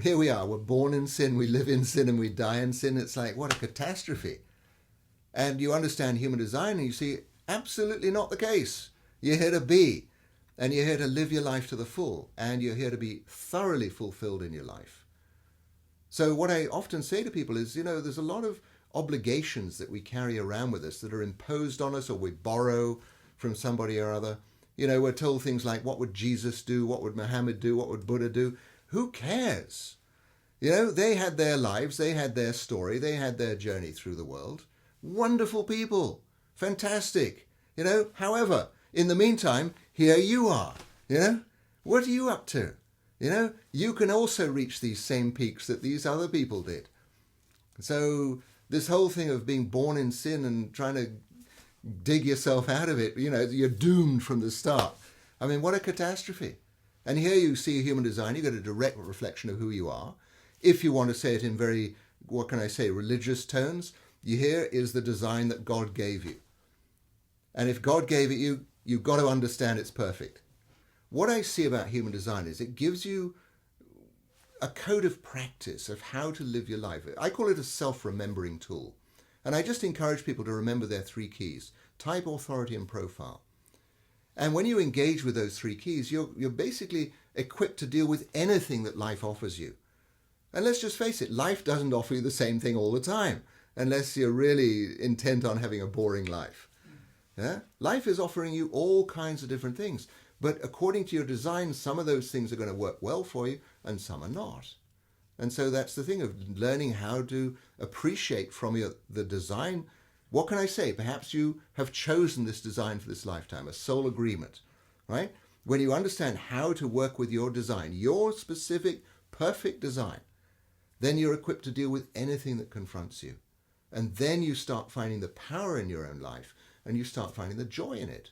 here we are, we're born in sin, we live in sin, and we die in sin. It's like, what a catastrophe. And you understand human design and you see, absolutely not the case. You're here to be, and you're here to live your life to the full, and you're here to be thoroughly fulfilled in your life. So what I often say to people is, there's a lot of obligations that we carry around with us that are imposed on us, or we borrow from somebody or other. We're told things like, what would Jesus do? What would Muhammad do? What would Buddha do? Who cares? They had their lives, they had their story, they had their journey through the world. Wonderful people. Fantastic. However, in the meantime, here you are. What are you up to? You can also reach these same peaks that these other people did. So this whole thing of being born in sin and trying to dig yourself out of it, you're doomed from the start. I mean, what a catastrophe. And here you see a human design, you get a direct reflection of who you are. If you want to say it in very, religious tones, here is the design that God gave you. And if God gave it you, you've got to understand it's perfect. What I see about human design is it gives you a code of practice of how to live your life. I call it a self-remembering tool. And I just encourage people to remember their 3 keys: type, authority, and profile. And when you engage with those 3 keys, you're basically equipped to deal with anything that life offers you. And let's just face it, life doesn't offer you the same thing all the time, unless you're really intent on having a boring life. Yeah? Life is offering you all kinds of different things. But according to your design, some of those things are going to work well for you and some are not. And so that's the thing of learning how to appreciate from the design. What can I say? Perhaps you have chosen this design for this lifetime, a soul agreement, right? When you understand how to work with your design, your specific, perfect design, then you're equipped to deal with anything that confronts you. And then you start finding the power in your own life and you start finding the joy in it.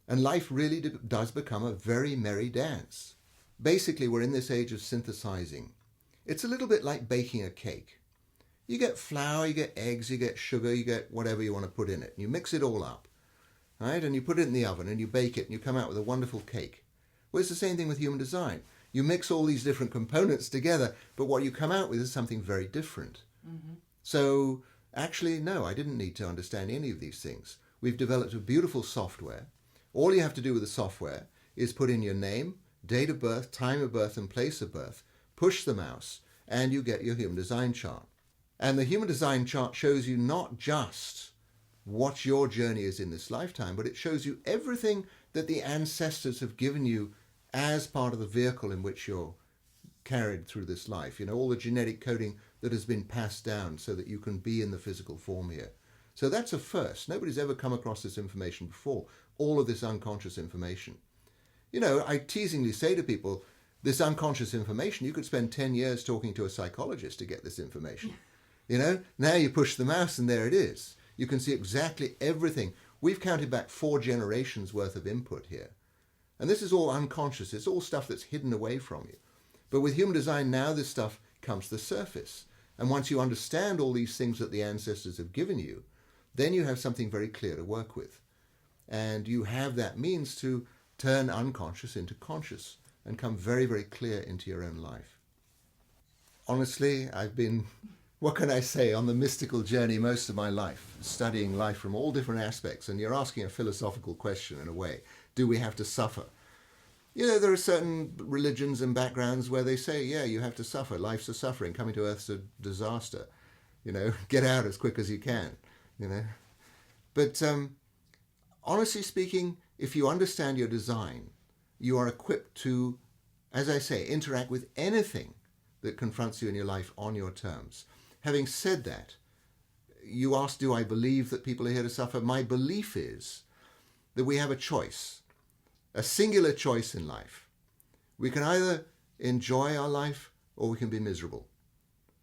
And life really does become a very merry dance. Basically, we're in this age of synthesizing. It's a little bit like baking a cake. You get flour, you get eggs, you get sugar, you get whatever you want to put in it. You mix it all up, right? And you put it in the oven and you bake it and you come out with a wonderful cake. Well, it's the same thing with human design. You mix all these different components together, but what you come out with is something very different. Mm-hmm. So actually, no, I didn't need to understand any of these things. We've developed a beautiful software. All you have to do with the software is put in your name, date of birth, time of birth, and place of birth, push the mouse, and you get your human design chart. And the human design chart shows you not just what your journey is in this lifetime, but it shows you everything that the ancestors have given you as part of the vehicle in which you're carried through this life. All the genetic coding that has been passed down so that you can be in the physical form here. So that's a first. Nobody's ever come across this information before, all of this unconscious information. I teasingly say to people, this unconscious information, you could spend 10 years talking to a psychologist to get this information. Now you push the mouse and there it is. You can see exactly everything. We've counted back 4 generations worth of input here. And this is all unconscious. It's all stuff that's hidden away from you. But with human design now, this stuff comes to the surface. And once you understand all these things that the ancestors have given you, then you have something very clear to work with. And you have that means to turn unconscious into conscious and come very, very clear into your own life. Honestly, I've been, what can I say, on the mystical journey most of my life, studying life from all different aspects. And you're asking a philosophical question in a way. Do we have to suffer? There are certain religions and backgrounds where they say, yeah, you have to suffer. Life's a suffering. Coming to Earth's a disaster. Get out as quick as you can. But honestly speaking, if you understand your design, you are equipped to, as I say, interact with anything that confronts you in your life on your terms. Having said that, you asked, do I believe that people are here to suffer? My belief is that we have a choice, a singular choice in life. We can either enjoy our life or we can be miserable.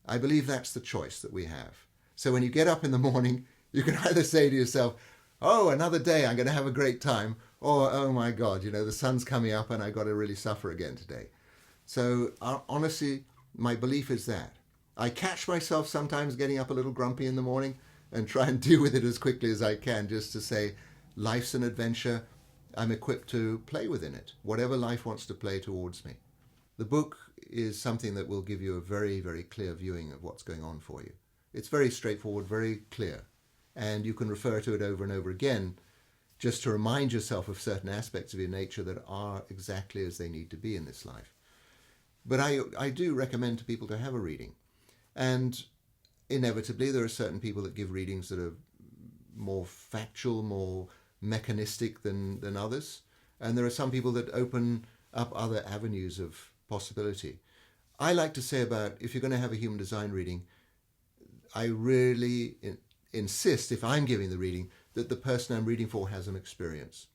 I believe that's the choice that we have. So when you get up in the morning, you can either say to yourself, oh, another day, I'm going to have a great time, or, oh my God, the sun's coming up and I've got to really suffer again today. So honestly, my belief is that. I catch myself sometimes getting up a little grumpy in the morning and try and deal with it as quickly as I can, just to say, life's an adventure. I'm equipped to play within it, whatever life wants to play towards me. The book is something that will give you a very, very clear viewing of what's going on for you. It's very straightforward, very clear, and you can refer to it over and over again just to remind yourself of certain aspects of your nature that are exactly as they need to be in this life. But I do recommend to people to have a reading. And inevitably, there are certain people that give readings that are more factual, more mechanistic than others. And there are some people that open up other avenues of possibility. I like to say about, if you're going to have a human design reading, I really insist, if I'm giving the reading, that the person I'm reading for has an experience,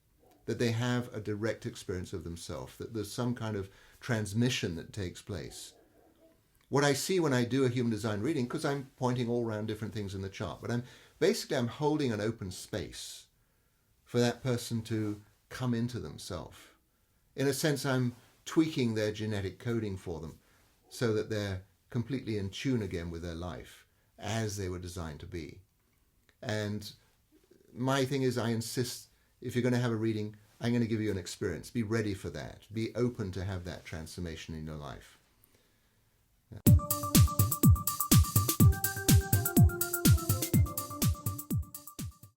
that they have a direct experience of themselves, that there's some kind of transmission that takes place. What I see when I do a human design reading, because I'm pointing all around different things in the chart, but I'm holding an open space for that person to come into themselves. In a sense, I'm tweaking their genetic coding for them so that they're completely in tune again with their life as they were designed to be. And my thing is, I insist, if you're going to have a reading, I'm going to give you an experience. Be ready for that. Be open to have that transformation in your life. Yeah.